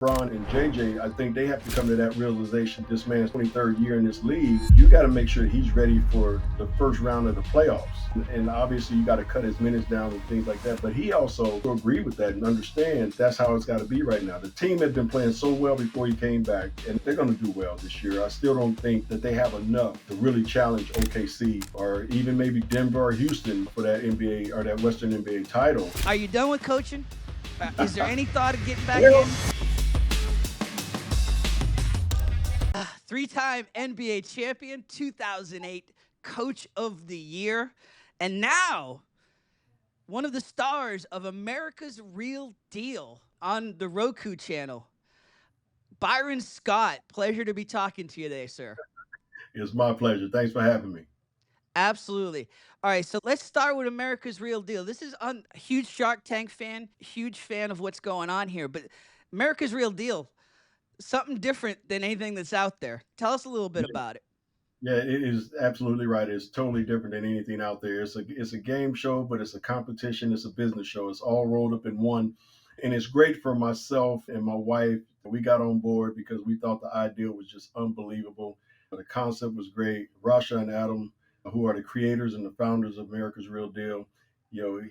Bron and JJ, I think they have to come to that realization. This man's 23rd year in this league. You got to make sure he's ready for the first round of the playoffs. And obviously, you got to cut his minutes down and things like that. But he also agreed with that and understands that's how it's got to be right now. The team had been playing so well before he came back, and they're going to do well this year. I still don't think that they have enough to really challenge OKC or even maybe Denver or Houston for that NBA or that Western NBA title. Are you done with coaching? Is there any thought of getting back Well, in? Three-time NBA champion, 2008 Coach of the Year, and now one of the stars of America's Real Deal on the Roku channel. Byron Scott, pleasure to be talking to you today, sir. It's my pleasure. Thanks for having me. Absolutely. All right, so let's start with America's Real Deal. This is a huge Shark Tank fan, huge fan of what's going on here, but America's Real Deal, something different than anything that's out there. Tell us a little bit about it. Yeah, it is absolutely right. It's totally different than anything out there. It's a game show, but it's a competition. It's a business show. It's all rolled up in one, and it's great for myself and my wife. We got on board because we thought the idea was just unbelievable. The concept was great. Rasha and Adam, who are the creators and the founders of America's Real Deal,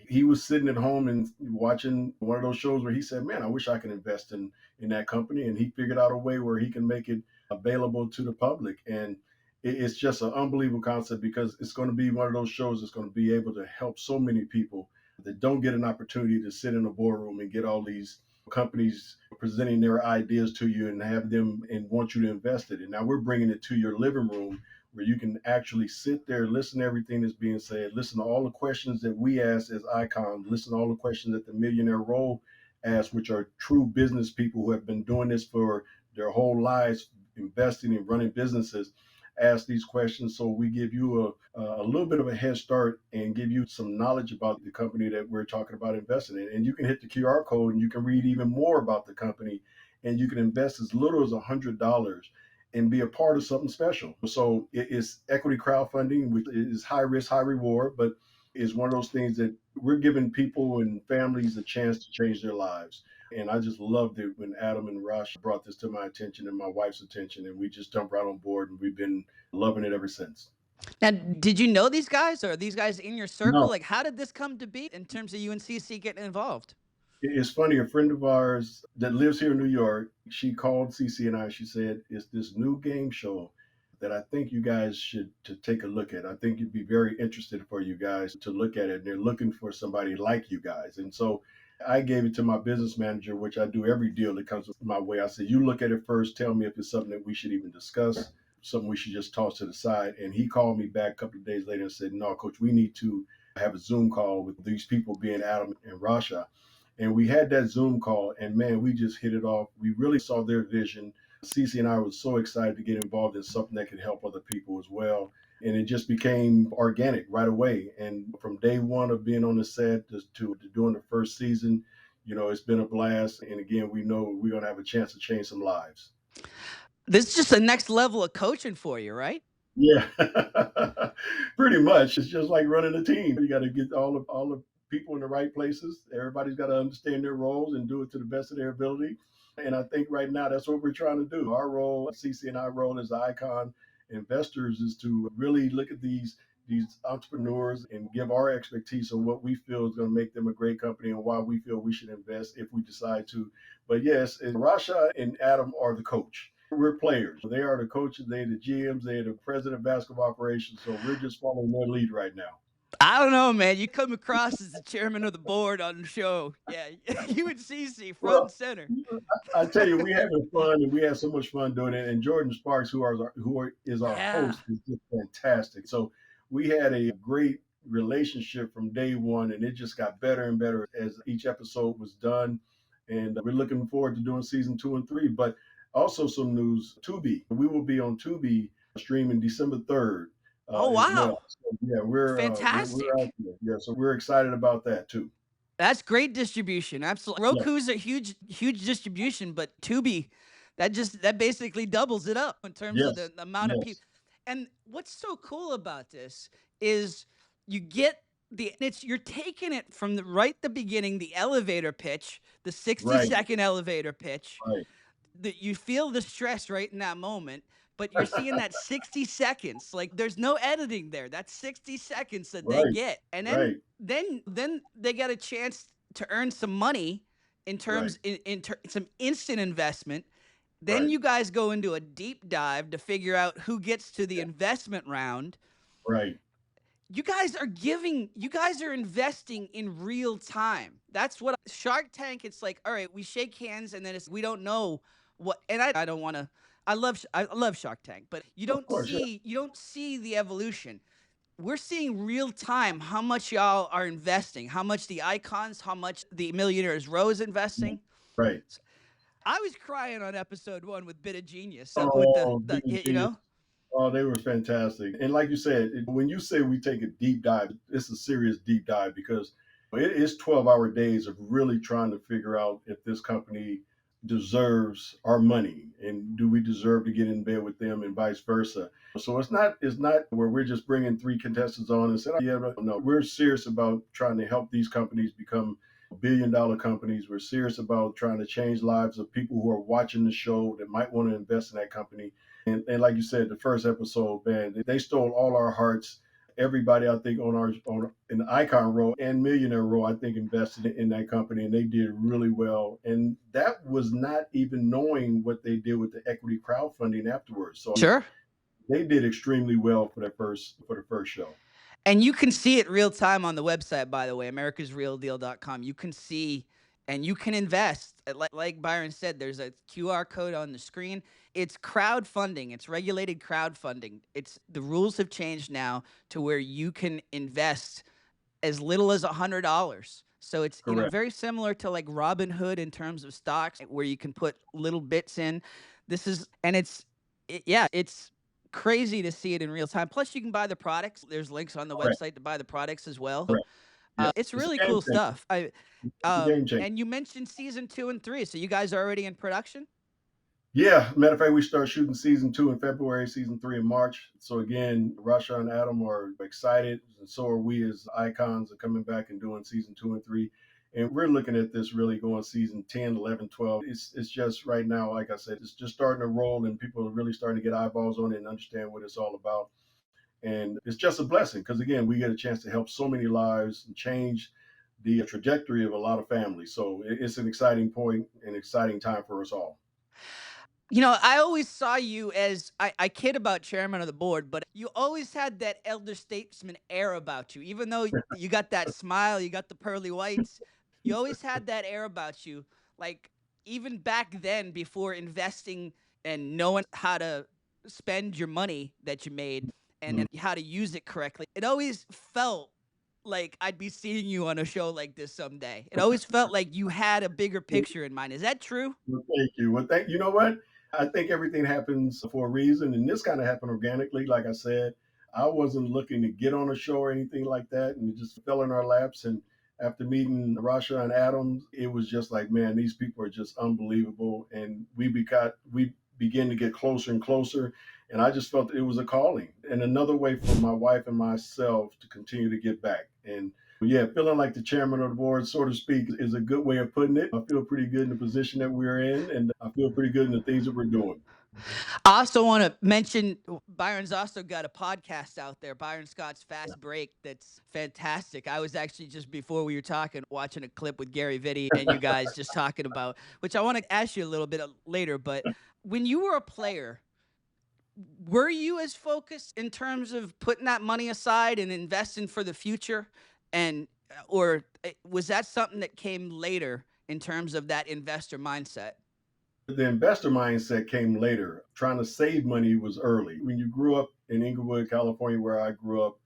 he was sitting at home and watching one of those shows where he said, "Man, I wish I could invest in that company," and he figured out a way where he can make it available to the public. And it's just an unbelievable concept because it's going to be one of those shows that's going to be able to help so many people that don't get an opportunity to sit in a boardroom and get all these companies presenting their ideas to you and have them and want you to invest it. And now we're bringing it to your living room where you can actually sit there, listen to everything that's being said, listen to all the questions that we ask as icons, listen to all the questions that the Millionaire Roll asks, which are true business people who have been doing this for their whole lives, investing and running businesses. Ask these questions so we give you a little bit of a head start and give you some knowledge about the company that we're talking about investing in. And you can hit the QR code and you can read even more about the company, and you can invest as little as $100 and be a part of something special. So it is equity crowdfunding, which is high risk, high reward, but is one of those things that we're giving people and families a chance to change their lives. And I just loved it when Adam and Rush brought this to my attention and my wife's attention, and we just jumped right on board, and we've been loving it ever since. Now, did you know these guys? Or are these guys in your circle? No, Like, how did this come to be in terms of UNCC getting involved? it's funny. A friend of ours that lives here in New York, she called CC and I. She said, "It's this new game show that I think you guys should to take a look at. I think it'd be very interested for you guys to look at it. And they're looking for somebody like you guys." And so I gave it to my business manager, which I do every deal that comes my way. I said, "You look at it first. Tell me if it's something that we should even discuss, something we should just toss to the side." And he called me back a couple of days later and said, "No, Coach, we need to have a Zoom call with these people, being Adam and Rasha." And we had that Zoom call, and man, we just hit it off. We really saw their vision. Cece and I were so excited to get involved in something that could help other people as well. And it just became organic right away. And from day one of being on the set to doing the first season, it's been a blast. And again, we know we're going to have a chance to change some lives. This is just the next level of coaching for you, right? Yeah, pretty much. It's just like running a team. You got to get all the people in the right places. Everybody's got to understand their roles and do it to the best of their ability. And I think right now that's what we're trying to do. Our role, CC and our role as icon investors, is to really look at these entrepreneurs and give our expertise on what we feel is going to make them a great company and why we feel we should invest if we decide to. But yes, and Rasha and Adam are the coach. We're players. They are the coaches. They're the GMs. They're the president of basketball operations. So we're just following their lead right now. I don't know, man. You come across as the chairman of the board on the show. Yeah, you and CC front and Well, center. I tell you, we having fun, and we had so much fun doing it. And Jordan Sparks, is our Yeah. host, is just fantastic. So we had a great relationship from day one, and it just got better and better as each episode was done. And we're looking forward to doing season 2 and 3. But also some news: Tubi. We will be on Tubi streaming December 3rd Oh, as well. wow. So, yeah, we're out Fantastic. there. Yeah, so we're excited about that too. That's great distribution. Absolutely. Yeah, Roku's a huge distribution, but Tubi, that basically doubles it up in terms of yes, the amount of people. yes, And what's so cool about this is you get you're taking it from the beginning, the elevator pitch, the 60 right, second elevator pitch, right. you feel the stress right in that moment, but you're seeing that 60 seconds. Like there's no editing there. That's 60 seconds that they Right, get. And then right, then they get a chance to earn some money in right, terms some instant investment. Then right, you guys go into a deep dive to figure out who gets to the yeah, investment round. right, You guys are investing in real time. That's what Shark Tank, it's like, all right, we shake hands and then we don't know what, and I don't want to, I love Shark Tank, but of course, yeah, you don't see the evolution. We're seeing real time how much y'all are investing, how much the icons, how much the Millionaires Row is mhm, investing. right. I was crying on episode 1 with Bit of Genius, with Oh, the being you genius. know. Oh, they were fantastic. And like you said, when you say we take a deep dive, it's a serious deep dive because it is 12-hour days of really trying to figure out if this company deserves our money and do we deserve to get in bed with them and vice versa. So it's not where we're just bringing three contestants on and saying, oh, yeah, no, we're serious about trying to help these companies become billion-dollar companies. We're serious about trying to change lives of people who are watching the show that might want to invest in that company. And like you said, the first episode, man, they stole all our hearts. Everybody, I think, on in the icon row and millionaire row, I think, invested in that company, and they did really well. And that was not even knowing what they did with the equity crowdfunding afterwards. So I mean, Sure. they did extremely well for the first show. And you can see it real time on the website, by the way, americasrealdeal.com. You can see and you can invest. Like Byron said, there's a QR code on the screen. It's crowdfunding, it's regulated crowdfunding. It's the rules have changed now to where you can invest as little as $100. So it's, Correct. very similar to like Robinhood in terms of stocks where you can put little bits in. This is and yeah, it's crazy to see it in real time. Plus you can buy the products. There's links on the Correct. website to buy the products as well. Correct. Yes, It's it's a really game cool changer. stuff. It's a game changer. And you mentioned season 2 and 3. So you guys are already in production? Yeah, matter of fact, we start shooting season two in February, season three in March. So again, Rasha and Adam are excited, and so are we as icons are coming back and doing season two and three. And we're looking at this really going season 10, 11, 12. It's just right now, like I said, it's just starting to roll and people are really starting to get eyeballs on it and understand what it's all about. And it's just a blessing because again, we get a chance to help so many lives and change the trajectory of a lot of families. So it's an exciting point, an exciting time for us all. I always saw you as I kid about chairman of the board, but you always had that elder statesman air about you. Even though you got that smile, you got the pearly whites, you always had that air about you. Like even back then, before investing and knowing how to spend your money that you made and how to use it correctly, it always felt like I'd be seeing you on a show like this someday. It always felt like you had a bigger picture in mind. Is that true? Well, thank you. Well, thank you know what? I think everything happens for a reason, and this kind of happened organically. Like I said, I wasn't looking to get on a show or anything like that, and it just fell in our laps. And after meeting Rasha and Adams, it was just like, man, these people are just unbelievable, and we began to get closer and closer. And I just felt it was a calling and another way for my wife and myself to continue to give back. And yeah, feeling like the chairman of the board, so to speak, is a good way of putting it. I feel pretty good in the position that we're in, and I feel pretty good in the things that we're doing. I also want to mention Byron's also got a podcast out there, Byron Scott's Yeah. Fast Break. That's fantastic. I was actually just before we were talking, watching a clip with Gary Vitti and you guys just talking about, which I want to ask you a little bit later. But when you were a player, were you as focused in terms of putting that money aside and investing for the future? And, or was that something that came later in terms of that investor mindset? The investor mindset came later. Trying to save money was early. When you grew up in Inglewood, California, where I grew up,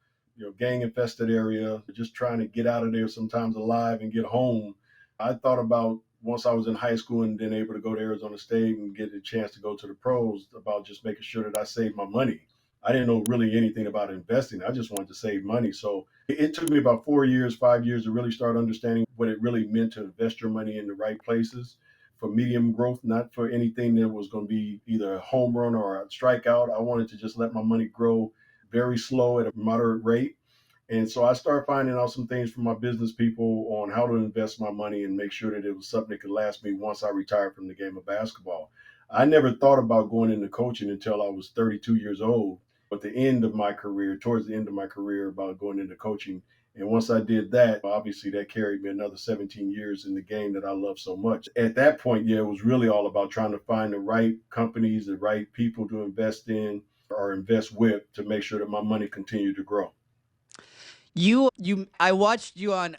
gang infested area, just trying to get out of there sometimes alive and get home. I thought about once I was in high school and then able to go to Arizona State and get a chance to go to the pros about just making sure that I saved my money. I didn't know really anything about investing. I just wanted to save money. So it took me about 4 years, 5 years to really start understanding what it really meant to invest your money in the right places for medium growth, not for anything that was going to be either a home run or a strikeout. I wanted to just let my money grow very slow at a moderate rate. And so I started finding out some things from my business people on how to invest my money and make sure that it was something that could last me once I retired from the game of basketball. I never thought about going into coaching until I was 32 years old. At the end of my career, towards the end of my career, about going into coaching. And once I did that, obviously that carried me another 17 years in the game that I love so much. At that point, yeah, it was really all about trying to find the right companies, the right people to invest in or invest with to make sure that my money continued to grow. I watched you on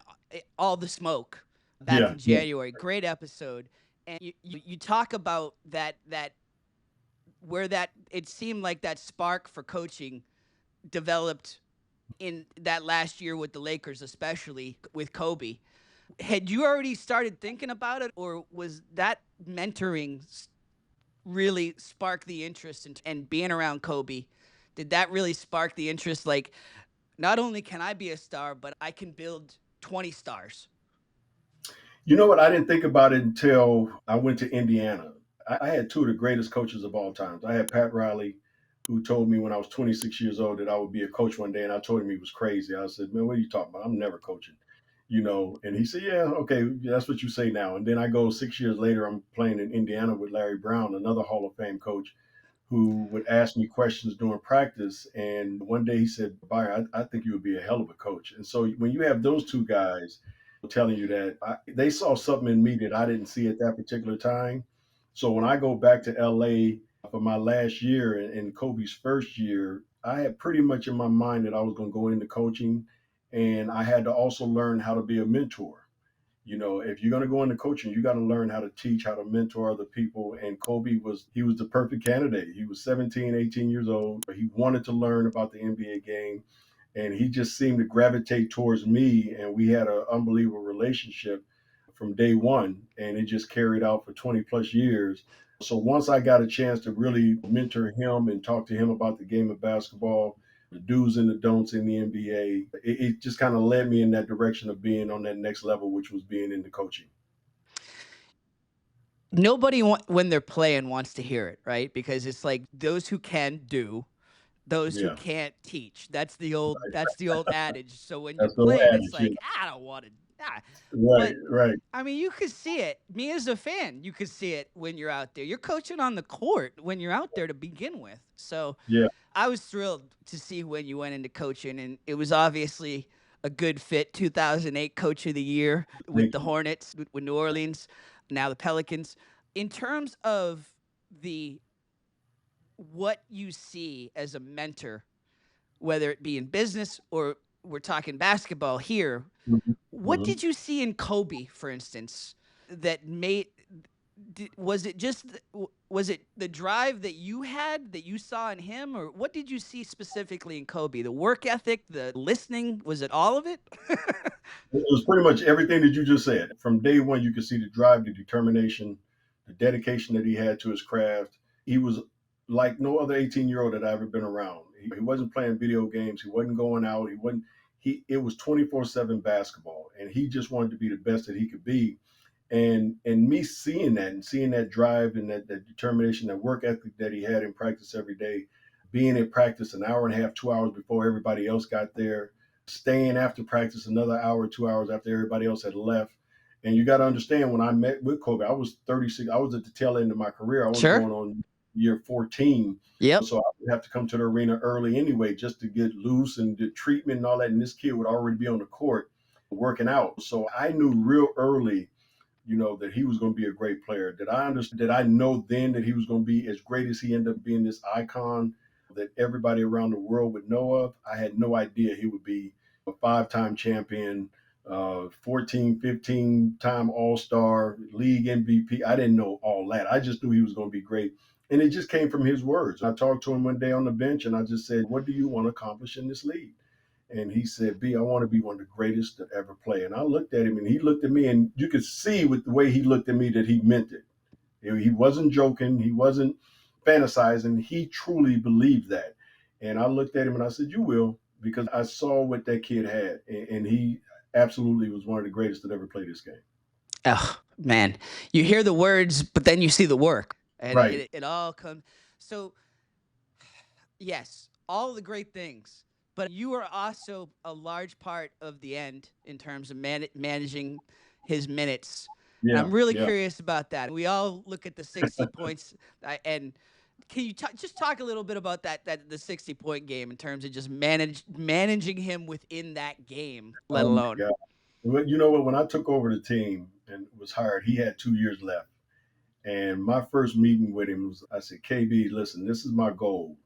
All the Smoke back Yeah, in yeah. January. Great episode. And you talk about that where that it seemed like that spark for coaching developed in that last year with the Lakers, especially with Kobe. Had you already started thinking about it, or was that mentoring really spark the interest and being around Kobe? Did that really spark the interest? Like, not only can I be a star, but I can build 20 stars. You know what? I didn't think about it until I went to Indiana. I had two of the greatest coaches of all times. I had Pat Riley, who told me when I was 26 years old that I would be a coach one day, and I told him he was crazy. I said, "Man, what are you talking about? I'm never coaching." And he said, "Yeah, okay, that's what you say now." And then I go 6 years later, I'm playing in Indiana with Larry Brown, another Hall of Fame coach, who would ask me questions during practice. And one day he said, Byron, I think you would be a hell of a coach. And so when you have those two guys telling you that, they saw something in me that I didn't see at that particular time. So when I go back to LA for my last year and Kobe's first year, I had pretty much in my mind that I was going to go into coaching. And I had to also learn how to be a mentor. If you're going to go into coaching, you got to learn how to teach, how to mentor other people. And Kobe he was the perfect candidate. He was 17, 18 years old. He wanted to learn about the NBA game, and he just seemed to gravitate towards me. And we had an unbelievable relationship from day one, and it just carried out for 20 plus years. So once I got a chance to really mentor him and talk to him about the game of basketball, the do's and the don'ts in the NBA, it just kind of led me in that direction of being on that next level, which was being into coaching. Nobody when they're playing wants to hear it, right? Because it's like those who can do, those who Yeah, can't teach. That's the old adage. So when you're that's the old playing, it's adage. Yeah. like I don't want to. Ah. Right, But right. I mean, you could see it. Me as a fan, you could see it when you're out there. You're coaching on the court when you're out there to begin with. So Yeah, I was thrilled to see when you went into coaching, and it was obviously a good fit. 2008 Coach of the Year with thank the you. Hornets, with New Orleans, now the Pelicans. In terms of the what you see as a mentor, whether it be in business or we're talking basketball here, Mhm, what mhm. did you see in Kobe, for instance, that made was it just was it the drive that you had that you saw in him, or what did you see specifically in Kobe? The work ethic, the listening, was it all of it? It was pretty much everything that you just said. From day one, you could see the drive, the determination, the dedication that he had to his craft. He was like no other 18-year-old that I've ever been around. He wasn't playing video games. He wasn't going out. He wasn't. It was 24/7 basketball, and he just wanted to be the best that he could be. And me seeing that and seeing that drive and that determination, that work ethic that he had in practice every day, being in practice an hour and a half, 2 hours before everybody else got there, staying after practice another hour, 2 hours after everybody else had left. And you got to understand, when I met with Kobe, I was 36. I was at the tail end of my career. I was Sure. going on year 14. Yep. So I would have to come to the arena early anyway just to get loose and the treatment and all that. And this kid would already be on the court working out. So I knew real early, that he was going to be a great player. Did I understand? Did I know then that he was going to be as great as he ended up being, this icon that everybody around the world would know of? I had no idea he would be a five-time champion, 14, 15-time All-Star, league MVP. I didn't know all that. I just knew he was going to be great. And it just came from his words. I talked to him one day on the bench and I just said, "What do you want to accomplish in this league?" And he said, "B, I want to be one of the greatest to ever play." And I looked at him and he looked at me, and you could see with the way he looked at me that he meant it. He wasn't joking. He wasn't fantasizing. He truly believed that. And I looked at him and I said, "You will," because I saw what that kid had. And he absolutely was one of the greatest that ever played this game. Oh man, you hear the words, but then you see the work, and Right. it all comes. So yes, all the great things, but you are also a large part of the end in terms of managing his minutes. And Yeah, I'm really yeah. curious about that. We all look at the 60 points, and can you just talk a little bit about that the 60-point game in terms of just managing him within that game, let Oh my alone. God. Well, you know what? When I took over the team and was hired, he had 2 years left. And my first meeting with him was, I said, KB, listen, this is my goal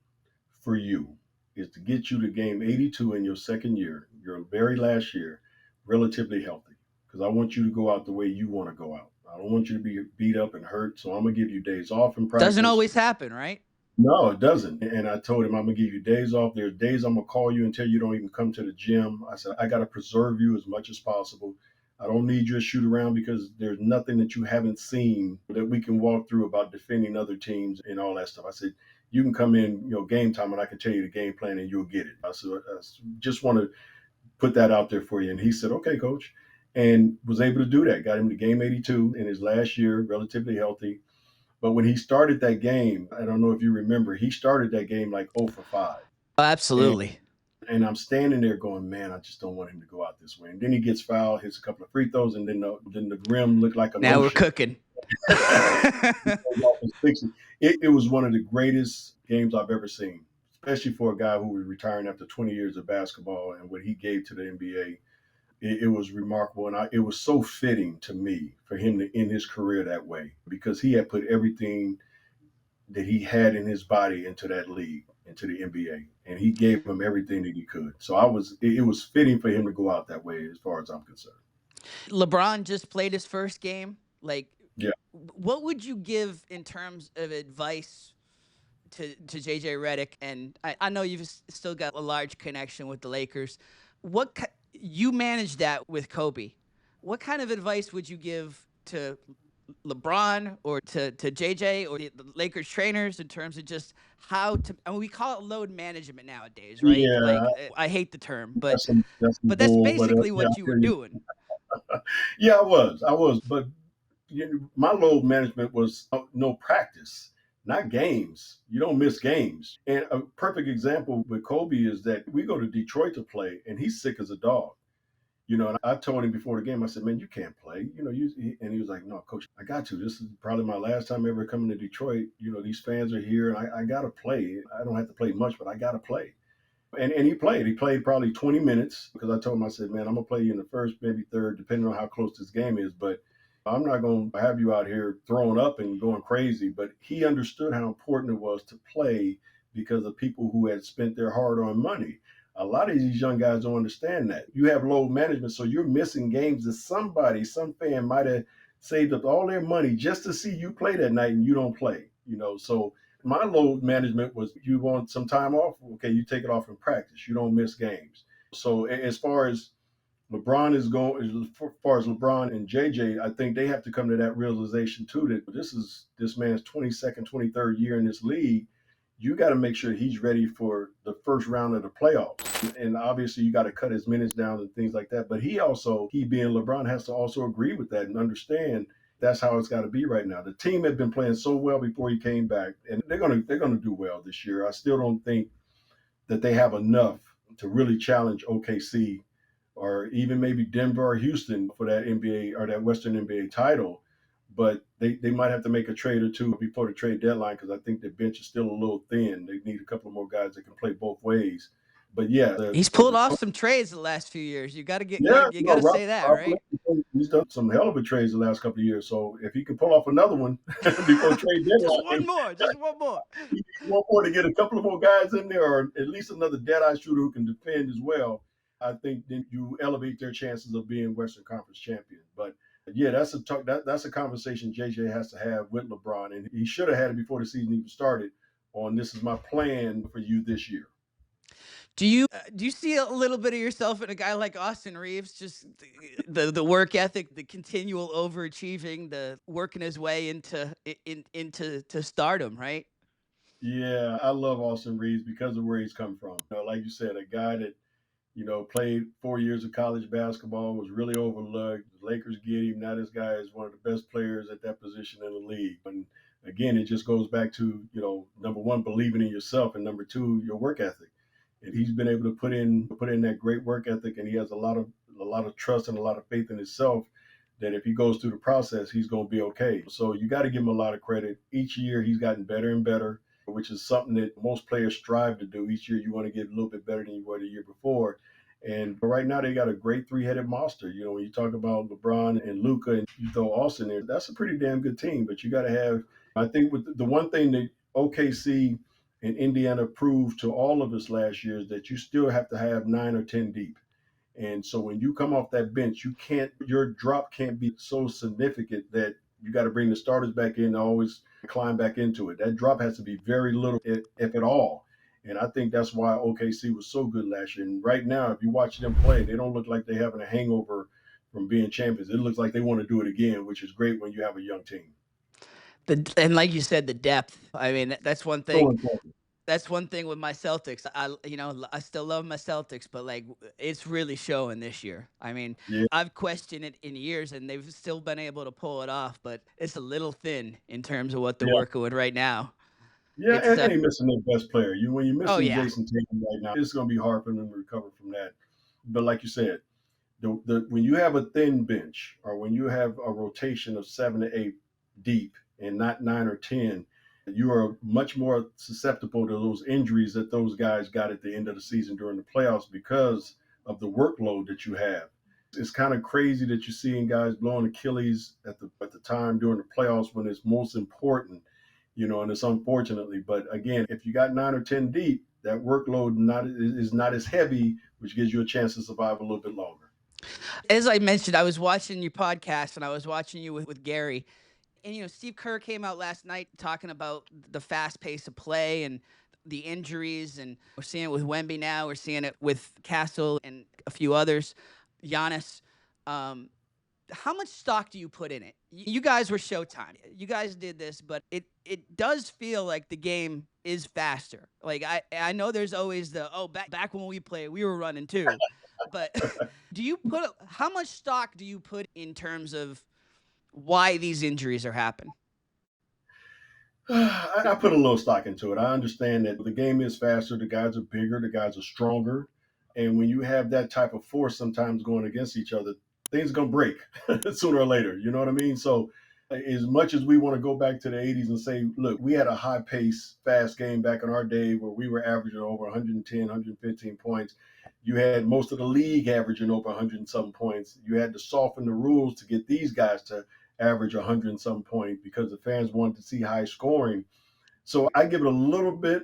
for you is to get you to game 82 in your second year, your very last year, relatively healthy. Because I want you to go out the way you want to go out. I don't want you to be beat up and hurt. So I'm going to give you days off in Doesn't practice. always happen, right? No, it doesn't. And I told him I'm gonna give you days off. There's days I'm gonna call you until you don't even come to the gym. I said I gotta preserve you as much as possible. I don't need you to shoot around because there's nothing that you haven't seen that we can walk through about defending other teams and all that stuff. I said you can come in, game time, and I can tell you the game plan and you'll get it. I said I just want to put that out there for you. And he said, okay, coach, and was able to do that. Got him to game 82 in his last year, relatively healthy. But when he started that game, I don't know if you remember, he started that game like 0 for 5. Oh, And, absolutely. and I'm standing there going, man, I just don't want him to go out this way. And then he gets fouled, hits a couple of free throws, and then the rim looked like a Now we're lotion. cooking. It was one of the greatest games I've ever seen, especially for a guy who was retiring after 20 years of basketball and what he gave to the NBA. It was remarkable, and it was so fitting to me for him to end his career that way because he had put everything that he had in his body into that league, into the NBA, and he gave him everything that he could. So it was fitting for him to go out that way, as far as I'm concerned. LeBron just played his first game. Like, Yeah, what would you give in terms of advice to JJ Redick? And I know you've still got a large connection with the Lakers. You managed that with Kobe. What kind of advice would you give to LeBron or to JJ or the Lakers trainers in terms of just how to? I mean, we call it load management nowadays, right? yeah, Like, I hate the term, that's some but that's bull, but basically yeah, I what you were hear you. doing. Yeah, I was, but my load management was no practice, not games. You don't miss games. And a perfect example with Kobe is that we go to Detroit to play, and he's sick as a dog. And I told him before the game, I said, man, you can't play. And he was like, no, coach, I got to. This is probably my last time ever coming to Detroit. These fans are here and I got to play. I don't have to play much, but I got to play. And he played. He played probably 20 minutes because I told him, I said, man, I'm going to play you in the first, maybe third, depending on how close this game is. But I'm not going to have you out here throwing up and going crazy. But he understood how important it was to play because of people who had spent their hard earned money. A lot of these young guys don't understand that. You have load management, so you're missing games that some fan might have saved up all their money just to see you play that night and you don't play. So my load management was you want some time off, okay, you take it off in practice. You don't miss games. So as far as LeBron is going, as far as LeBron and JJ, I think they have to come to that realization too that this is this man's 22nd, 23rd year in this league. You got to make sure he's ready for the first round of the playoffs. And obviously, you got to cut his minutes down and things like that. But he being LeBron, has to also agree with that and understand that's how it's got to be right now. The team had been playing so well before he came back, and they're gonna do well this year. I still don't think that they have enough to really challenge OKC or even maybe Denver or Houston for that NBA or that Western NBA title. But they might have to make a trade or two before the trade deadline because I think the bench is still a little thin. They need a couple of more guys that can play both ways. But yeah, He's pulled off some trades the last few years. You got to get yeah, you got to say that, Rob right? he's done some hell of a trades the last couple of years. So if he can pull off another one before trade Just deadline, one more, just one more. you want more to get a couple of more guys in there, or at least another dead-eye shooter who can defend as well. I think then you elevate their chances of being Western Conference champion. But yeah, that's a conversation JJ has to have with LeBron, and he should have had it before the season even started. On this is my plan for you this year. Do you see a little bit of yourself in a guy like Austin Reaves? Just the work ethic, the continual overachieving, the working his way into stardom, right? Yeah, I love Austin Reeves because of where he's come from. Like you said, a guy that played 4 years of college basketball, was really overlooked. The Lakers get him. Now this guy is one of the best players at that position in the league. And again, it just goes back to, number one, believing in yourself, and number two, your work ethic. And he's been able to put in that great work ethic, and he has a lot of trust and a lot of faith in himself that if he goes through the process, he's going to be okay. So you got to give him a lot of credit. Each year he's gotten better and better, which is something that most players strive to do. Each year you want to get a little bit better than you were the year before. And right now they got a great three-headed monster. You know, when you talk about LeBron and Luca and you throw Austin there, that's a pretty damn good team. But you got to have, I think, with the one thing that OKC and Indiana proved to all of us last year is that you still have to have 9 or 10 deep. And so when you come off that bench, your drop can't be so significant that you got to bring the starters back in and always climb back into it. That drop has to be very little, if at all. And I think that's why OKC was so good last year. And right now, if you watch them play, they don't look like they're having a hangover from being champions. It looks like they want to do it again, which is great when you have a young team. And like you said, the depth. I mean, that's one So thing. important. That's one thing with my Celtics. I still love my Celtics, but like it's really showing this year. I mean, Yeah, I've questioned it in years, and they've still been able to pull it off, but it's a little thin in terms of what they're yeah, working with right now. yeah. It's And they're missing their best player. When you're oh missing yeah, Jason Tatum right now, it's going to be hard for them to recover from that. But like you said, when you have a thin bench or when you have a rotation of 7 to 8 deep and not 9 or 10, you are much more susceptible to those injuries that those guys got at the end of the season during the playoffs because of the workload that you have. It's kind of crazy that you're seeing guys blowing Achilles at the time during the playoffs when it's most important, and it's unfortunately. But again, if you got 9 or 10 deep, that workload is not as heavy, which gives you a chance to survive a little bit longer. as I mentioned, I was watching your podcast and I was watching you with Gary. And Steve Kerr came out last night talking about the fast pace of play and the injuries, and we're seeing it with Wemby now. We're seeing it with Castle and a few others. Giannis. Um, how much stock do you put in it? You guys were Showtime. You guys did this, but it does feel like the game is faster. Like I know there's always the back when we played, we were running too. But do you put how much stock do you put in terms of why these injuries are happening? I put a little stock into it. I understand that the game is faster, the guys are bigger, the guys are stronger. And when you have that type of force sometimes going against each other, things are going to break sooner or later. You know what I mean? So, as much as we want to go back to the 80s and say, look, we had a high pace, fast game back in our day where we were averaging over 110, 115 points. You had most of the league averaging over 100 and some points. You had to soften the rules to get these guys to average 100 and some points because the fans wanted to see high scoring. So I give it a little bit,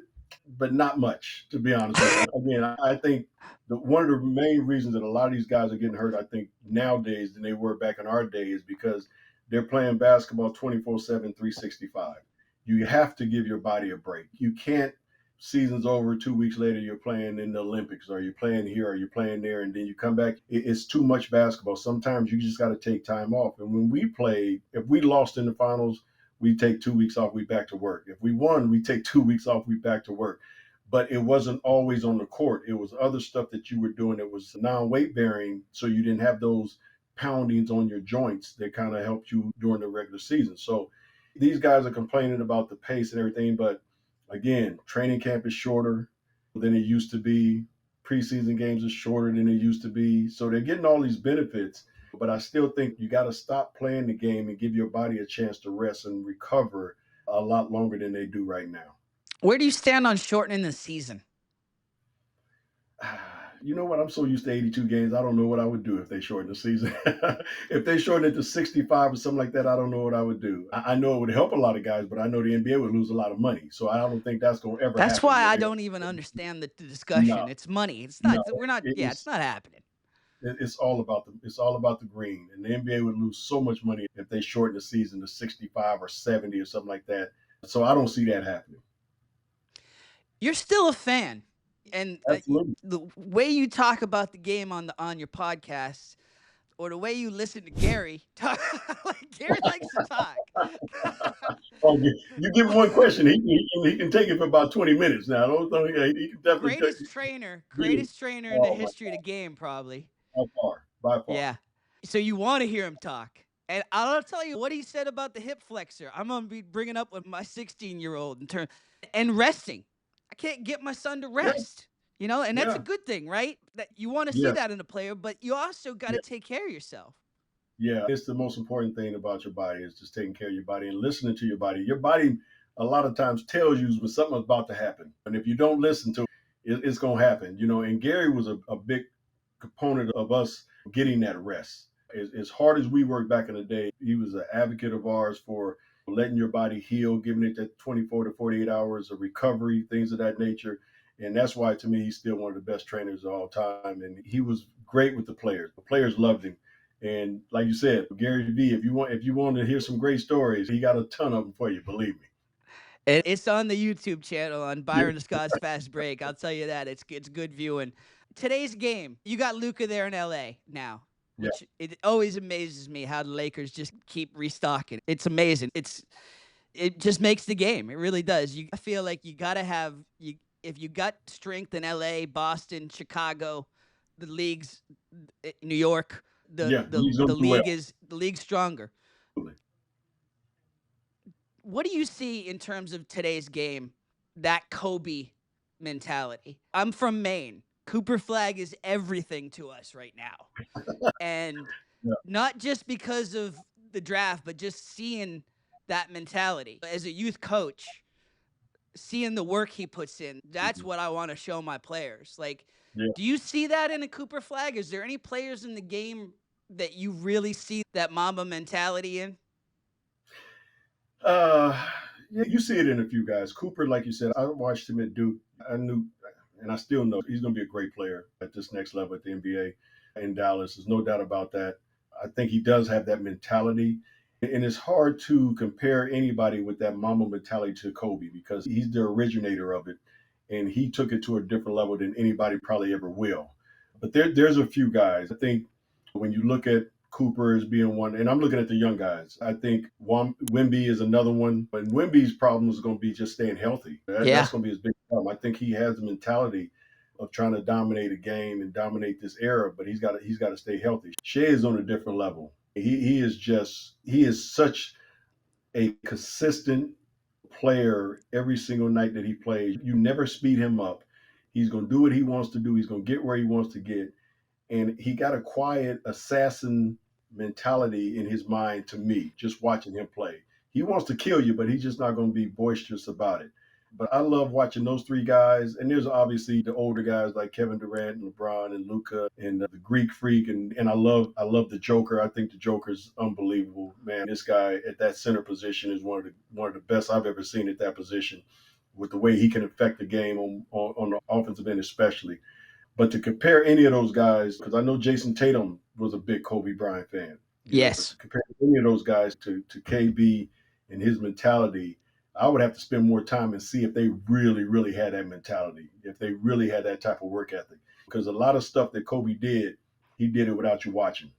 but not much, to be honest with you. Again, I think one of the main reasons that a lot of these guys are getting hurt, I think, nowadays than they were back in our day is because they're playing basketball 24/7, 365. You have to give your body a break. You can't, season's over, 2 weeks later, you're playing in the Olympics or you're playing here or you're playing there, and then you come back. It's too much basketball. Sometimes you just got to take time off. And when we play, if we lost in the finals, we take 2 weeks off, we back to work. If we won, we take 2 weeks off, we back to work. But it wasn't always on the court. It was other stuff that you were doing that was non-weight bearing, so you didn't have those poundings on your joints that kind of helped you during the regular season. So these guys are complaining about the pace and everything, but again, training camp is shorter than it used to be. Preseason games are shorter than it used to be. So they're getting all these benefits, but I still think you got to stop playing the game and give your body a chance to rest and recover a lot longer than they do right now. Where do you stand on shortening the season? You know what? I'm so used to 82 games. I don't know what I would do if they shorten the season. If they shorten it to 65 or something like that, I don't know what I would do. I know it would help a lot of guys, but I know the NBA would lose a lot of money. So I don't think that's going to ever That's happen. why Where I they, don't even understand the discussion. no, It's money. It's not. no, We're not. it Yeah, it's is. not happening. It's all about the green, and the NBA would lose so much money if they shorten the season to 65 or 70 or something like that. So I don't see that happening. You're still a fan, and Absolutely. the way you talk about the game on your podcast, or the way you listen to Gary talk, like Gary likes to talk. Oh, you give him one question, he can take it for about 20 minutes. Now, I don't think he can definitely take it. Greatest trainer in the Oh my history of the game, probably. God, by far. Yeah. So you want to hear him talk. And I'll tell you what he said about the hip flexor. I'm going to be bringing up with my 16-year-old in turn and resting. I can't get my son to Yeah, rest, and that's a yeah, good thing, right? That you want to see yeah, that in a player, but you also got to yeah. take care of yourself. Yeah, it's the most important thing about your body is just taking care of your body and listening to your body. Your body a lot of times tells you when something's about to happen, and if you don't listen to it's going to happen. And Gary was a big component of us getting that rest. As hard as we worked back in the day, he was an advocate of ours for letting your body heal, giving it that 24 to 48 hours of recovery, things of that nature. And that's why, to me, he's still one of the best trainers of all time. And he was great with the players. The players loved him. And like you said, Gary V, if you want to hear some great stories, he got a ton of them for you. Believe me. And it's on the YouTube channel on Yeah, Byron Scott's Fast Break. I'll tell you that it's good viewing. Today's game, you got Luca there in LA now, yeah, which it always amazes me how the Lakers just keep restocking. It's amazing. It just makes the game. It really does. I feel like you got to have you if you got strength in LA, Boston, Chicago, the leagues, New York, the yeah. the He's going the to do well. league's stronger. What do you see in terms of today's game? That Kobe mentality. I'm from Maine. Cooper Flag is everything to us right now. And Yeah. not just because of the draft, but just seeing that mentality. As a youth coach, seeing the work he puts in, that's Mhm. what I want to show my players. Like, Yeah. do you see that in a Cooper Flag? Is there any players in the game that you really see that Mamba mentality in? Uh, yeah, you see it in a few guys. Cooper, like you said, I watched him at Duke. I knew, and I still know he's going to be a great player at this next level at the NBA in Dallas. There's no doubt about that. I think he does have that mentality. And it's hard to compare anybody with that Mamba mentality to Kobe because he's the originator of it. And he took it to a different level than anybody probably ever will. But there's a few guys. I think when you look at Cooper as being one, and I'm looking at the young guys. I think Wimby is another one, but Wimby's problem is going to be just staying healthy. Yeah. That's going to be his big problem. I think he has the mentality of trying to dominate a game and dominate this era, but he's got to stay healthy. Shea is on a different level. He is such a consistent player every single night that he plays. You never speed him up. He's going to do what he wants to do. He's going to get where he wants to get, and he got a quiet assassin mentality in his mind to me, just watching him play. He wants to kill you, but he's just not going to be boisterous about it. But I love watching those three guys. And there's obviously the older guys like Kevin Durant and LeBron and Luca and the Greek Freak. And I love the Joker. I think the Joker's unbelievable. Man, this guy at that center position is one of the best I've ever seen at that position with the way he can affect the game on the offensive end, especially. But to compare any of those guys, because I know Jason Tatum was a big Kobe Bryant fan, but Yes. to compare any of those guys to KB and his mentality, I would have to spend more time and see if they really, really had that mentality, if they really had that type of work ethic. Because a lot of stuff that Kobe did, he did it without you watching,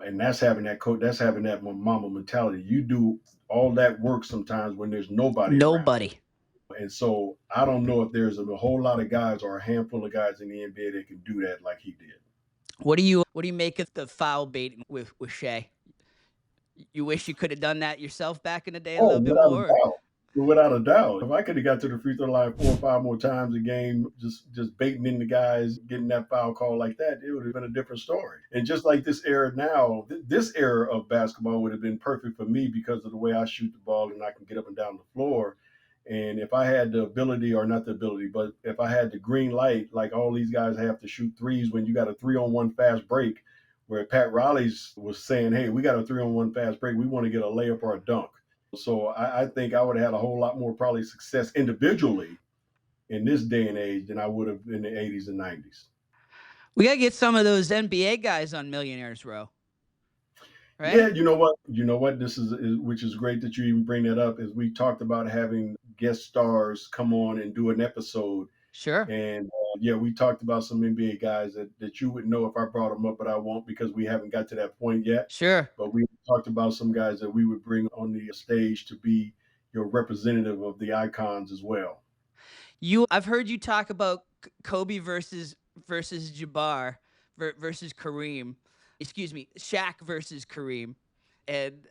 and that's having that mama mentality. You do all that work sometimes when there's nobody around. Nobody. And so I don't know if there's a whole lot of guys or a handful of guys in the NBA that can do that like he did. What do you make of the foul baiting with Shea? You wish you could have done that yourself back in the day a Oh, little bit without a more? Or? doubt. Without a doubt. If I could have got to the free throw line 4 or 5 more times a game, just baiting in the guys, getting that foul call like that, it would have been a different story. And just like this era now, this era of basketball would have been perfect for me because of the way I shoot the ball and I can get up and down the floor. And if I had the ability, or not the ability, but if I had the green light, like all these guys have to shoot threes when you got a 3-on-1 fast break, where Pat Riley's was saying, hey, we got a 3-on-1 fast break. We want to get a layup or a dunk. So I think I would have had a whole lot more probably success individually in this day and age than I would have in the 80s and 90s. We gotta get some of those NBA guys on Millionaires Row, Yeah, right? you know what? Which is great that you even bring that up. Is we talked about having guest stars come on and do an episode, Sure. and yeah, we talked about some NBA guys that you would know if I brought them up, but I won't because we haven't got to that point yet. Sure. But we talked about some guys that we would bring on the stage to be your representative of the icons as well. I've heard you talk about Kobe versus Jabbar versus Kareem. Excuse me, Shaq versus Kareem, and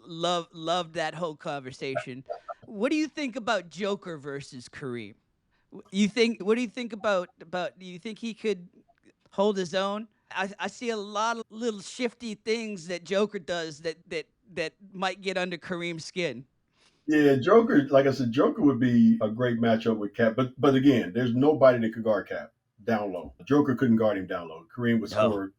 loved that whole conversation. What do you think about Joker versus Kareem? You think? What do you think about? Do you think he could hold his own? I see a lot of little shifty things that Joker does that might get under Kareem's skin. Yeah, Joker, like I said, Joker would be a great matchup with Cap. But again, there's nobody that could guard Cap down low. Joker couldn't guard him down low. Kareem would No. score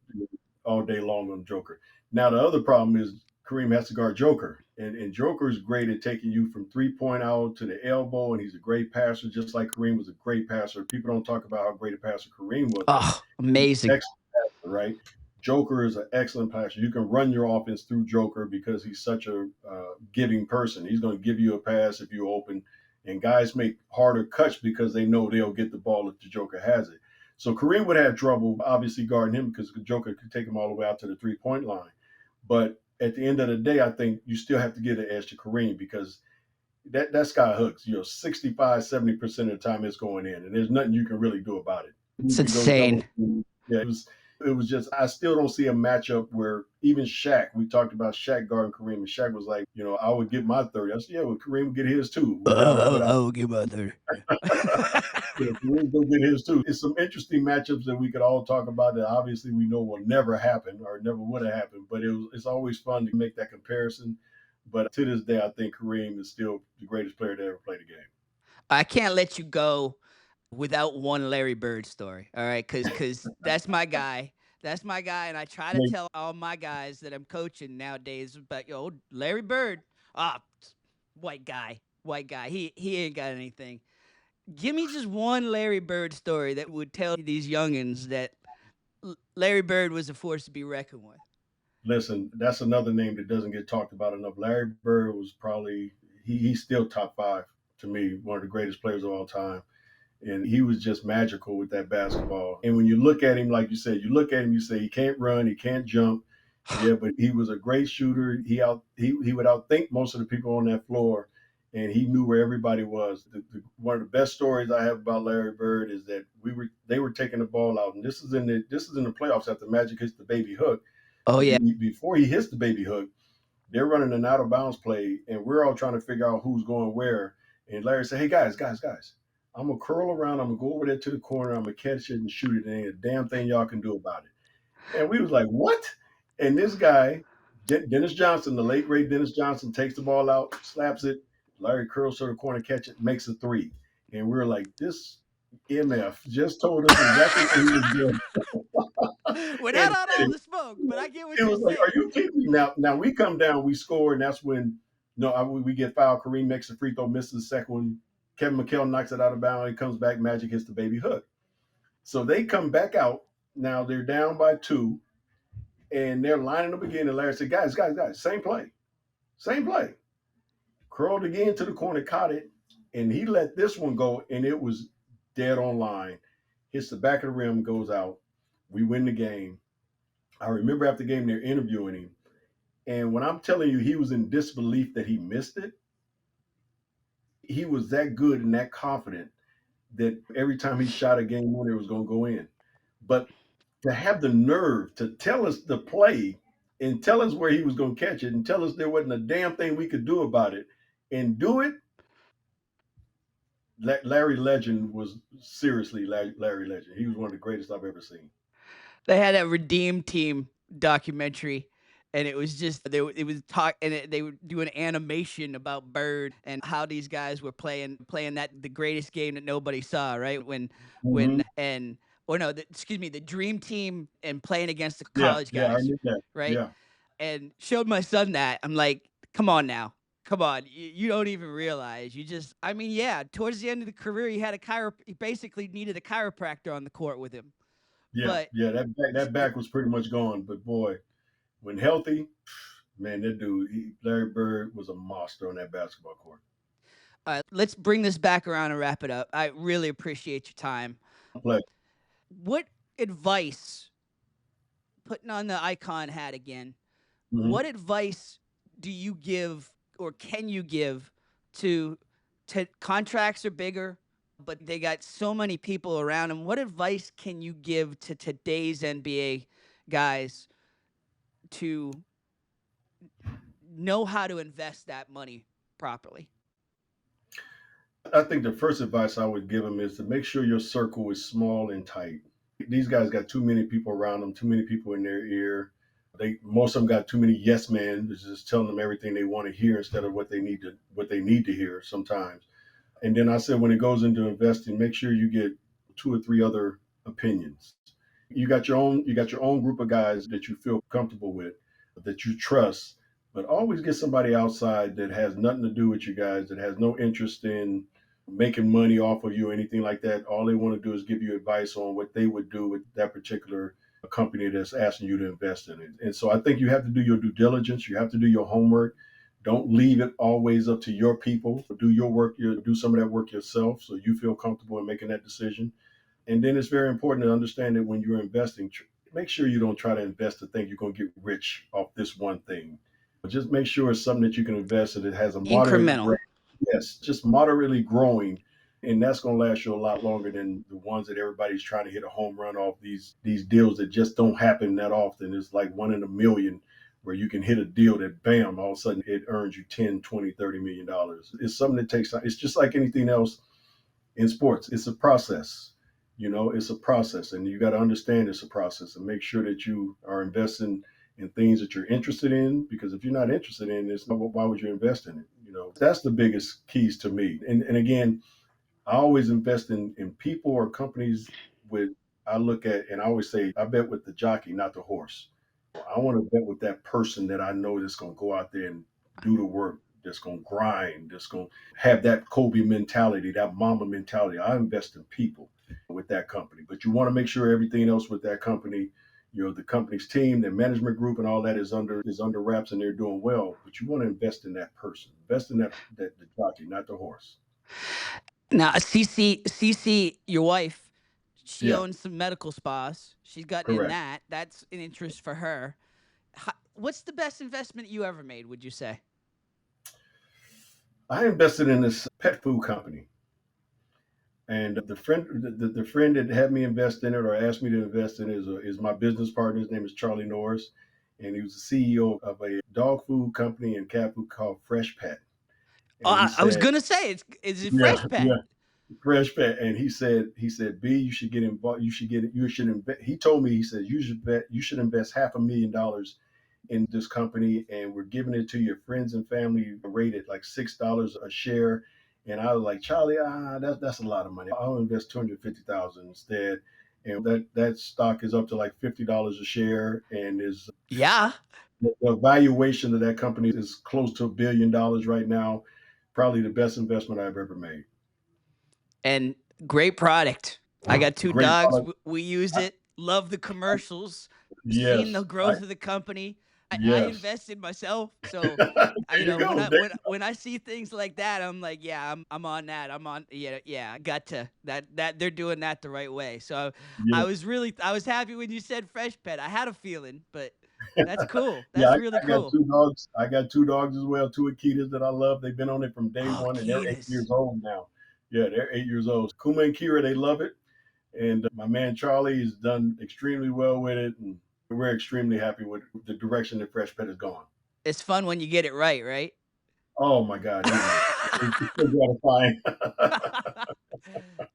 all day long on Joker. Now the other problem is Kareem has to guard Joker. And Joker is great at taking you from 3 point out to the elbow, and he's a great passer, just like Kareem was a great passer. People don't talk about how great a passer Kareem was, but Oh, amazing. excellent passer, right? Joker is an excellent passer. You can run your offense through Joker because he's such a giving person. He's going to give you a pass if you open, and guys make harder cuts because they know they'll get the ball if the Joker has it. So Kareem would have trouble, obviously, guarding him because the Joker could take him all the way out to the 3 point line. But at the end of the day, I think you still have to give the edge to Kareem because that sky hooks. 65, 70% of the time it's going in, and there's nothing you can really do about it. It's You could go double. insane. Yeah, it was just I still don't see a matchup where even Shaq. We talked about Shaq guarding Kareem, and Shaq was like, I would get my 30. I said, yeah, well, Kareem would get his too. Without I will give my third. yeah, Kareem will get his too. It's some interesting matchups that we could all talk about that obviously we know will never happen or never would have happened. But it's always fun to make that comparison. But to this day, I think Kareem is still the greatest player to ever play the game. I can't let you go without one Larry Bird story. All right, because that's my guy. That's my guy, and I try to tell all my guys that I'm coaching nowadays about Larry Bird. Ah, white guy. He ain't got anything. Give me just one Larry Bird story that would tell these youngins that Larry Bird was a force to be reckoned with. Listen, that's another name that doesn't get talked about enough. Larry Bird was probably he's still top five to me, one of the greatest players of all time. And he was just magical with that basketball. And when you look at him, like you said, you look at him, you say he can't run, he can't jump. Yeah, but he was a great shooter. He would outthink most of the people on that floor, and he knew where everybody was. One of the best stories I have about Larry Bird is that they were taking the ball out, and this is in the playoffs after Magic hits the baby hook. Oh But yeah. before he hits the baby hook, they're running an out of bounds play, and we're all trying to figure out who's going where. And Larry said, "Hey guys, I'm gonna curl around. I'm gonna go over there to the corner. I'm gonna catch it and shoot it. And ain't a damn thing y'all can do about it." And we was like, "What?" And this guy, Dennis Johnson, the late great Dennis Johnson, takes the ball out, slaps it. Larry curls to the corner, catch it, makes a three. And we're like, "This MF just told us exactly what he was doing." Without And all the smoke, but I get what it you're was like, "Are saying. you kidding me?" Now we come down, we score, and that's when we get fouled. Kareem makes a free throw, misses the second one. Kevin McHale knocks it out of bounds. He comes back. Magic hits the baby hook. So they come back out. Now they're down by two, and they're lining up again. And Larry said, "Guys, same play. Curled again to the corner, caught it, and he let this one go, and it was dead on line. Hits the back of the rim, goes out. We win the game. I remember after the game they're interviewing him, and when I'm telling you he was in disbelief that he missed it, he was that good and that confident that every time he shot a game winner, it was going to go in. But to have the nerve to tell us the play and tell us where he was going to catch it and tell us there wasn't a damn thing we could do about it and do it, Larry Legend was seriously Larry Legend. He was one of the greatest I've ever seen. They had a Redeem Team documentary, and it was just it was talk and they were doing animation about Bird and how these guys were playing that the greatest game that nobody saw, right? When Mm-hmm. and or no, excuse me, the Dream Team and playing against the Yeah, college yeah, I guys, knew that. right? Yeah, And showed my son that. I'm like, come on now. Come on, you don't even realize. You just, I mean, yeah. Towards the end of the career, he basically needed a chiropractor on the court with him. yeah, But yeah. That back was pretty much gone. But boy, when healthy, man, that dude, Larry Bird was a monster on that basketball court. let's bring this back around and wrap it up. I really appreciate your time. Play. What advice, putting on the icon hat again, Mm-hmm. what advice do you give or can you give to contracts are bigger, but they got so many people around them? What advice can you give to today's NBA guys to know how to invest that money properly? I think the first advice I would give him is to make sure your circle is small and tight. These guys got too many people around them, too many people in their ear. Most of them got too many yes men, just telling them everything they want to hear instead of what they need to hear sometimes. And then I said, when it goes into investing, make sure you get two or three other opinions. You got your own group of guys that you feel comfortable with, that you trust, but always get somebody outside that has nothing to do with you guys, that has no interest in making money off of you or anything like that. All they want to do is give you advice on what they would do with that particular company that's asking you to invest in it. And so I think you have to do your due diligence. You have to do your homework. Don't leave it always up to your people. Do your work. Do some of that work yourself, so you feel comfortable in making that decision. And then it's very important to understand that when you're investing, make sure you don't try to invest to think you're going to get rich off this one thing. But just make sure it's something that you can invest in that has a moderate Incremental. rate. Yes, just moderately growing. And that's going to last you a lot longer than the ones that everybody's trying to hit a home run off, these deals that just don't happen that often. It's like one in a million where you can hit a deal that bam, all of a sudden it earns you 10, 20, $30 million. It's something that takes time. It's just like anything else in sports. It's a process. It's a process, and you got to understand it's a process and make sure that you are investing in things that you're interested in. Because if you're not interested in it, why would you invest in it? That's the biggest keys to me. And again, I always invest in people or companies with. I look at and I always say I bet with the jockey, not the horse. I want to bet with that person that I know that's going to go out there and do the work, that's going to grind, that's going to have that Kobe mentality, that Mamba mentality. I invest in people with that company, but you want to make sure everything else with that company, the company's team, their management group, and all that is under wraps and they're doing well. But you want to invest in that person, invest in that the jockey, not the horse. Now, CC, your wife, she Yeah, owns some medical spas. She's gotten in correct. that. That's an interest for her. What's the best investment you ever made, would you say? I invested in this pet food company. And the friend that had me invest in it or asked me to invest in it is my business partner. His name is Charlie Norris, and he was the CEO of a dog food company and cat food called Fresh Pet. Oh, And he I was said, gonna say it's a "Yeah, fresh pet. yeah, Fresh Pet." And he said, "B, you should get involved. You should invest." He told me, he said, "You should invest $500,000 in this company, and we're giving it to your friends and family rated like $6 a share." And I was like, Charlie, that's a lot of money. I'll invest 250,000 instead. And that stock is up to like $50 a share, and is Yeah, the valuation of that company is close to $1 billion right now. Probably the best investment I've ever made. and great product. I got two Great dogs. product. We use I, it. Love the commercials. Seen the yes, growth of the company. I yes. invested myself, so There you when go. I see things like that, I'm like, yeah, I'm on that. I'm on, yeah, yeah. I got to that they're doing that the right way. So Yeah. I was happy when you said fresh pet. I had a feeling, but that's cool. Yeah, That's I, really I got cool. two dogs. I got two dogs as well, two Akitas that I love. They've been on it from day Oh, one, and they're 8 years Ketis. old now. Yeah, they're 8 years old. Kuma and Kira, they love it, and my man Charlie has done extremely well with it, and we're extremely happy with the direction that Fresh Pet has gone. It's fun when you get it right, right? Oh my God, it is. It's so gratifying.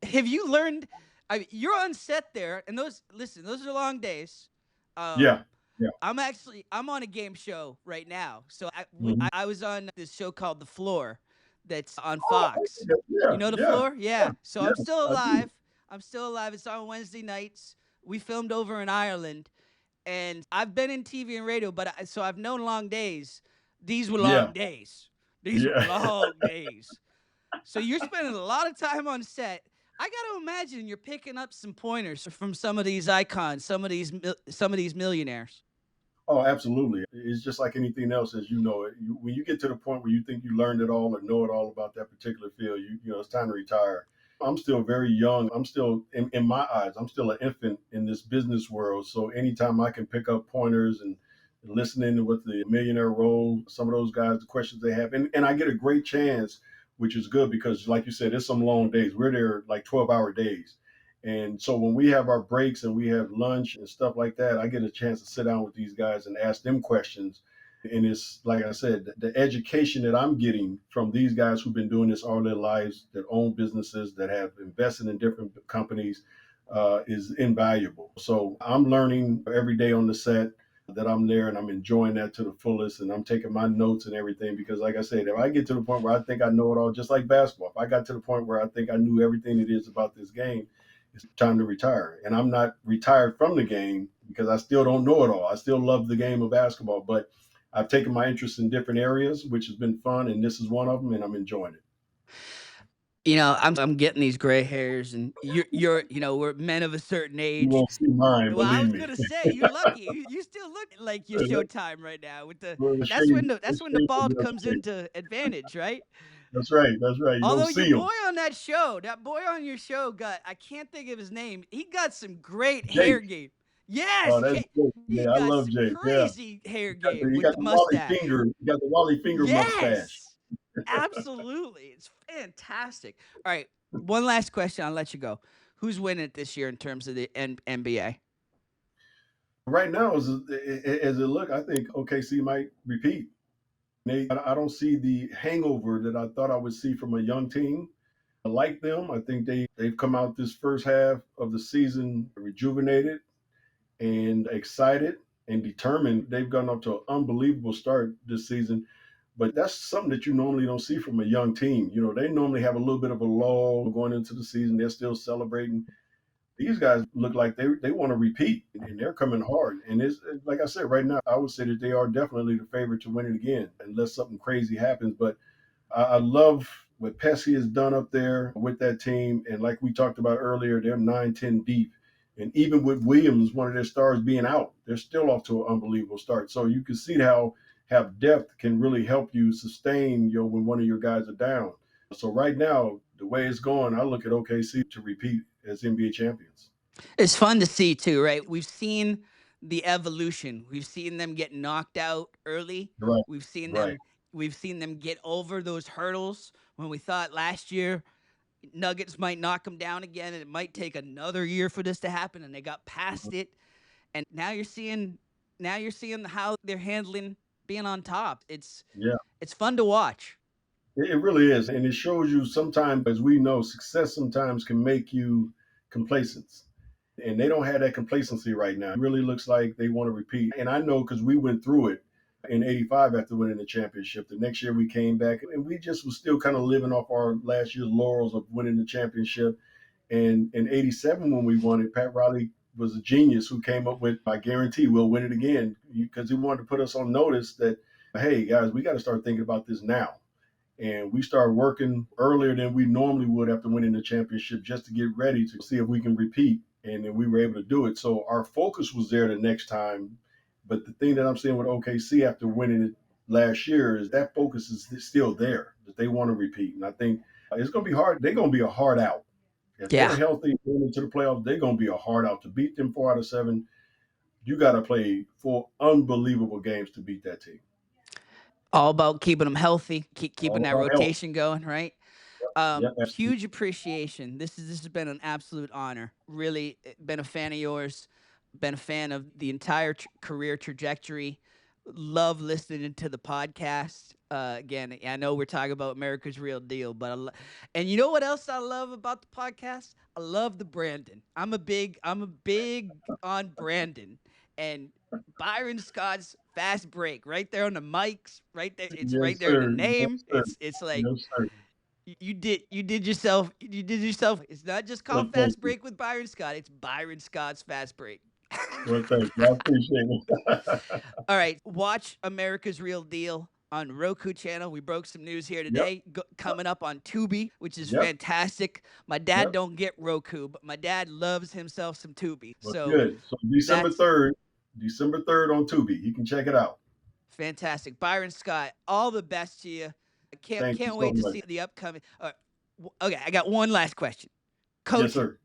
Have you learned? You're on set there, and those are long days. Um, Yeah, yeah. I'm on a game show right now. So Mhm. I was on this show called The Floor, that's on Oh, Fox. You yeah, know The yeah, Floor? yeah. Yeah. So I'm Yes, still I do. alive. I'm still alive. It's on Wednesday nights. We filmed over in Ireland, and I've been in TV and radio, but so I've known long days. These were Yeah, long days. These were yeah. long days. So you're spending a lot of time on set. I got to imagine you're picking up some pointers from some of these icons, some of these millionaires. Oh, absolutely. It's just like anything else, as you know. When you get to the point where you think you learned it all or know it all about that particular field, it's time to retire. I'm still very young. I'm still, in my eyes, I'm still an infant in this business world. So anytime I can pick up pointers and listening to what the millionaire role, some of those guys, the questions they have, and I get a great chance, which is good because, like you said, it's some long days. We're there like 12-hour days. And so when we have our breaks and we have lunch and stuff like that, I get a chance to sit down with these guys and ask them questions. And it's like I said, the education that I'm getting from these guys who've been doing this all their lives, that own businesses, that have invested in different companies. is invaluable. So I'm learning every day on the set that I'm there, and I'm enjoying that to the fullest, and I'm taking my notes and everything because, like I said, if I get to the point where I think I know it all, just like basketball, if I got to the point where I think I knew everything it is about this game, it's time to retire. And I'm not retired from the game because I still don't know it all. I still love the game of basketball, but I've taken my interest in different areas, which has been fun, and this is one of them, and I'm enjoying it. I'm getting these gray hairs, and we're men of a certain You age. won't see mine, Well, I believe was me. gonna say, you're lucky. You still look like your Showtime right now. With the Well, that's the when the shades will be bald up comes straight. into advantage, right? That's right. That's right. You don't Although your see them. boy on that boy on your show got, I can't think of his name. He got some great hair Jake. game. Oh, Yes, that's Jake. he Yeah, I got love some Jake. Yeah. crazy hair game You with got the the Wally mustache. finger. You got the Wally finger mustache. Yes, absolutely. It's fantastic. All right, one last question. I'll let you go. Who's winning it this year in terms of the NBA? Right now, as it look, I think OKC might repeat. I don't see the hangover that I thought I would see from a young team. I like them. I think they've come out this first half of the season rejuvenated and excited and determined. They've gotten up to an unbelievable start this season. But that's something that you normally don't see from a young team. You know, they normally have a little bit of a lull going into the season. They're still celebrating. These guys look like they want to repeat, and they're coming hard. And it's like I said, right now, I would say that they are definitely the favorite to win it again, unless something crazy happens. But I love what Pesci has done up there with that team. And like we talked about earlier, they're 9-10 deep. And even with Williams, one of their stars being out, they're still off to an unbelievable start. So you can see how have depth can really help you sustain when one of your guys are down. So right now, the way it's going, I look at OKC to repeat as NBA champions. It's fun to see too, right? We've seen the evolution. We've seen them get knocked out early. Right, We've seen right. them we've seen them get over those hurdles when we thought last year Nuggets might knock them down again and it might take another year for this to happen, and they got past it. And now you're seeing how they're handling being on top. Yeah, It's fun to watch. it really is. And it shows you sometimes, as we know, success sometimes can make you complacent. And they don't have that complacency right now. It really looks like they want to repeat. And I know because we went through it in '85 after winning the championship. The next year we came back and we just was still kind of living off our last year's laurels of winning the championship. And in '87 when we won it, Pat Riley was a genius who came up with, I guarantee we'll win it again, because he wanted to put us on notice that, hey guys, we got to start thinking about this now. And we started working earlier than we normally would after winning the championship just to get ready to see if we can repeat. And then we were able to do it. So our focus was there the next time. But the thing that I'm seeing with OKC after winning it last year is that focus is still there, that they want to repeat. And I think it's going to be hard. They're going to be a hard out. If they're Yeah. healthy going into the playoffs, they're going to be a hard out. To beat them 4 out of 7, you got to play 4 unbelievable games to beat that team. All about keeping them healthy, keeping All that about health. rotation going, right? Yep, absolutely. Huge appreciation. This has been an absolute honor. Really been a fan of yours. Been a fan of the entire career trajectory. Love listening to the podcast. Again, I know we're talking about America's Real Deal, but and you know what else I love about the podcast? I love the Brandon. I'm a big on Brandon and Byron Scott's fast break right there on the mics, right there. It's right Yes, there in the sir. name. Yes, sir. It's like Yes, sir. you did yourself. It's not just Well, called thank Fast you. Break with Byron Scott. It's Byron Scott's Fast Break. Well, thank you. I appreciate it. All right, watch America's Real Deal on Roku channel. We broke some news here Yep. today. Coming up on Tubi, which is Yep. fantastic. My dad Yep. don't get Roku, but my dad loves himself some Tubi. Well, So good. So December that's 3rd, December 3rd on Tubi. You can check it out. fantastic. Byron Scott, all the best to you. I can't Thank you can't so wait to much. see the upcoming. Okay, I got one last question. Yes, Coaching. sir.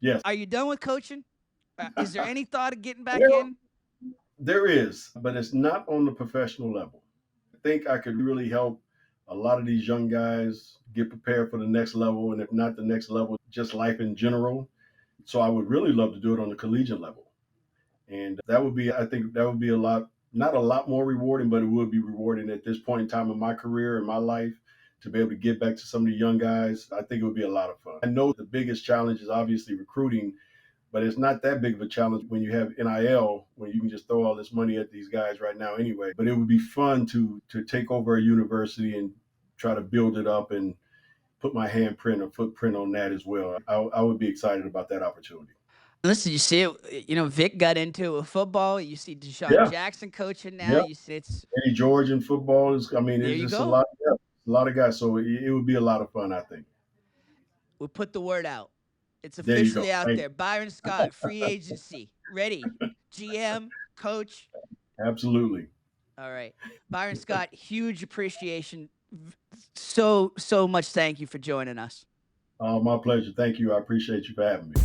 Yes. Are you done with coaching? Is there any thought of getting back Well, in? there is, but it's not on the professional level. I think I could really help a lot of these young guys get prepared for the next level, and if not the next level, just life in general. So I would really love to do it on the collegiate level. And that would be, I think that would be a lot, not a lot more rewarding, but it would be rewarding at this point in time in my career and my life to be able to get back to some of the young guys, I think it would be a lot of fun. I know the biggest challenge is obviously recruiting, but it's not that big of a challenge when you have NIL, when you can just throw all this money at these guys right now anyway. But it would be fun to take over a university and try to build it up and put my handprint or footprint on that as well. I would be excited about that opportunity. Listen, you see it. Vic got into a football. You see Deshaun Yeah, Jackson coaching now. yeah. You see it's Eddie George in football is. I mean, there. it's You just a go. lot. Yeah, a lot of guys. So it would be a lot of fun. I think. We'll put the word out. It's There you go. officially out Thank there. Byron Scott, free agency, ready. GM, coach. you. Absolutely. All right, Byron Scott. Huge appreciation. So much. Thank you for joining us. My pleasure. Thank you. I appreciate you for having me.